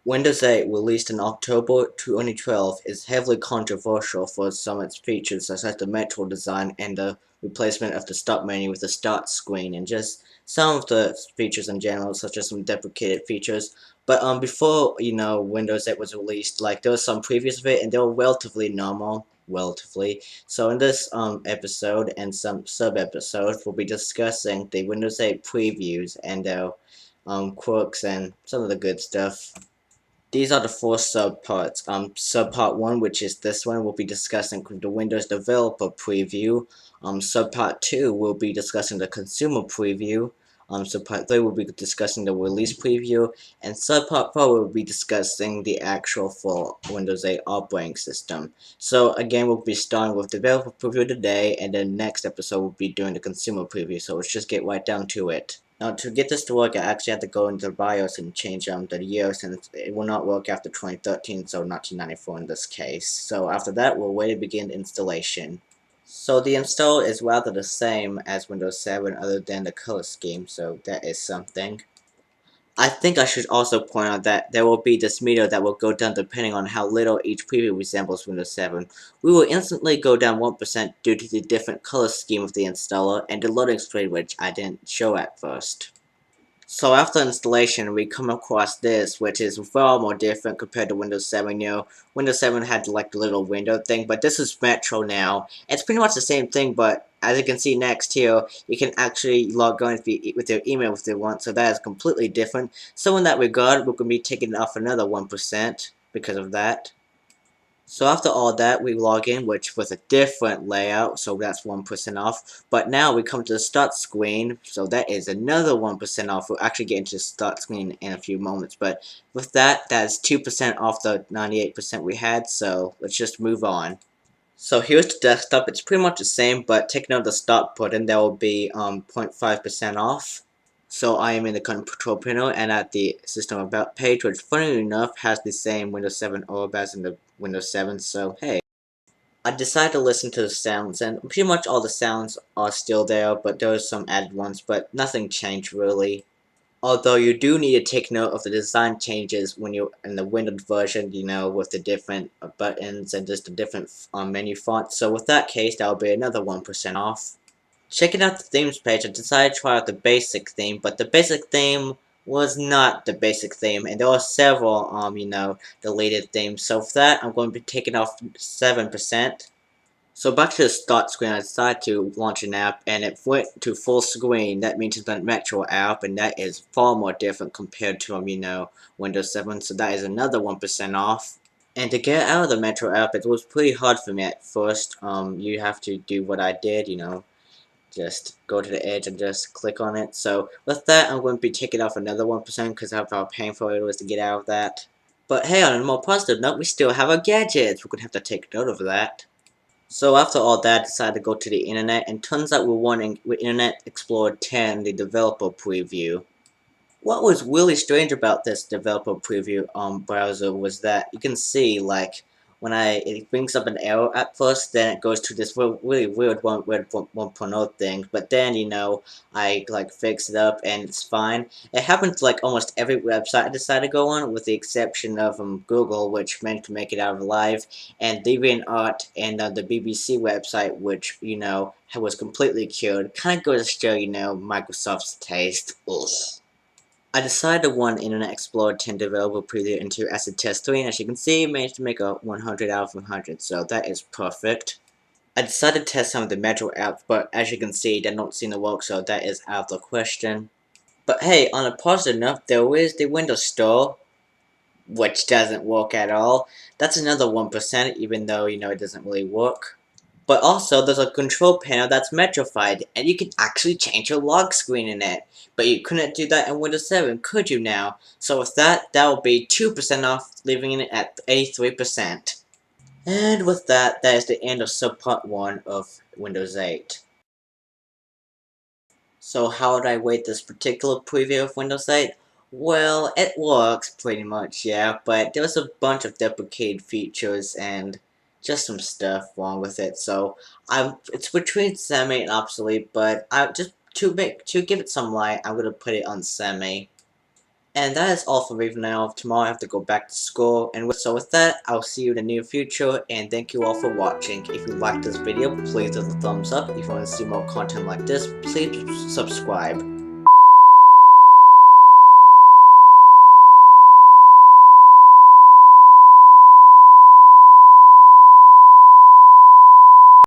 Windows 8, released in October 2012, is heavily controversial for some of its features, such as the Metro design and the replacement of the start menu with the start screen, and just some of the features in general, such as some deprecated features. But before Windows 8 was released, like there was some previews of it, and they were relatively normal, relatively. So in this episode and some sub episodes, we'll be discussing the Windows 8 previews and their quirks and some of the good stuff. These are the four subparts. Subpart 1, which is this one, we'll be discussing the Windows Developer Preview. Subpart 2, we'll be discussing the Consumer Preview. Subpart 3, we'll be discussing the Release Preview. And Subpart 4, we'll be discussing the actual full Windows 8 operating system. So again, we'll be starting with Developer Preview today, and then next episode we'll be doing the Consumer Preview. So let's just get right down to it. Now, to get this to work, I actually had to go into the BIOS and change the year, since it will not work after 2013, so 1994 in this case. So after that, we'll wait to begin the installation. So the install is rather the same as Windows 7, other than the color scheme, so that is something. I think I should also point out that there will be this meter that will go down depending on how little each preview resembles Windows 7. We will instantly go down 1% due to the different color scheme of the installer and the loading screen, which I didn't show at first. So after installation, we come across this, which is far more different compared to Windows 7. Windows 7 had like the little window thing, but this is Metro now. It's pretty much the same thing, but as you can see next here, you can actually log on with your email if you want, so that is completely different. So in that regard, we're going to be taking off another 1% because of that. So after all that, we log in, which was a different layout, so that's 1% off. But now we come to the start screen, so that is another 1% off. We'll actually get into the start screen in a few moments, but with that, that's 2% off the 98% we had, so let's just move on. So here's the desktop. It's pretty much the same, but taking out the start button, there will be 0.5% off. So I am in the control panel and at the system about page, which funny enough has the same Windows 7 orb as in the Windows 7, so hey. I decided to listen to the sounds, and pretty much all the sounds are still there, but there are some added ones, but nothing changed really. Although you do need to take note of the design changes when you're in the Windows version, with the different buttons and just the different menu fonts. So with that case, that will be another 1% off. Checking out the themes page, I decided to try out the basic theme, but the basic theme was not the basic theme, and there are several, deleted themes. So for that, I'm going to be taking off 7%. So back to the start screen, I decided to launch an app, and it went to full screen. That means it's an Metro app, and that is far more different compared to, Windows 7, so that is another 1% off. And to get out of the Metro app, it was pretty hard for me at first. You have to do what I did, just go to the edge and just click on it. So with that, I'm going to be taking off another 1% because of how painful it was to get out of that. But hey, on a more positive note, we still have our gadgets. We're going to have to take note of that. So after all that, I decided to go to the internet, and turns out we're running with Internet Explorer 10, the developer preview. What was really strange about this developer preview browser was that you can see, like, when it brings up an error at first, then it goes to this really weird 1.0 thing, but then, I, fix it up and it's fine. It happened to, almost every website I decided to go on, with the exception of Google, which managed to make it out alive, and DeviantArt and the BBC website, which, was completely cured. Kinda goes to show, Microsoft's taste. Ugh. I decided to run Internet Explorer 10 developer preview into acid test 3, and as you can see, I managed to make a 100 out of 100, so that is perfect. I decided to test some of the Metro apps, but as you can see, they don't seem to work, so that is out of the question. But hey, on a positive note, there is the Windows Store, which doesn't work at all. That's another 1%, even though, it doesn't really work. But also, there's a control panel that's metrified, and you can actually change your lock screen in it. But you couldn't do that in Windows 7, could you now? So with that, that will be 2% off, leaving it at 83%. And with that, that is the end of subpart 1 of Windows 8. So how would I rate this particular preview of Windows 8? Well, it works pretty much, yeah, but there's a bunch of deprecated features and just some stuff wrong with it, so it's between semi and obsolete, but to give it some light, I'm gonna put it on semi. And that is all for me for now. Tomorrow I have to go back to school. And so with that, I'll see you in the near future. And thank you all for watching. If you liked this video, please give it a thumbs up. If you want to see more content like this, please subscribe.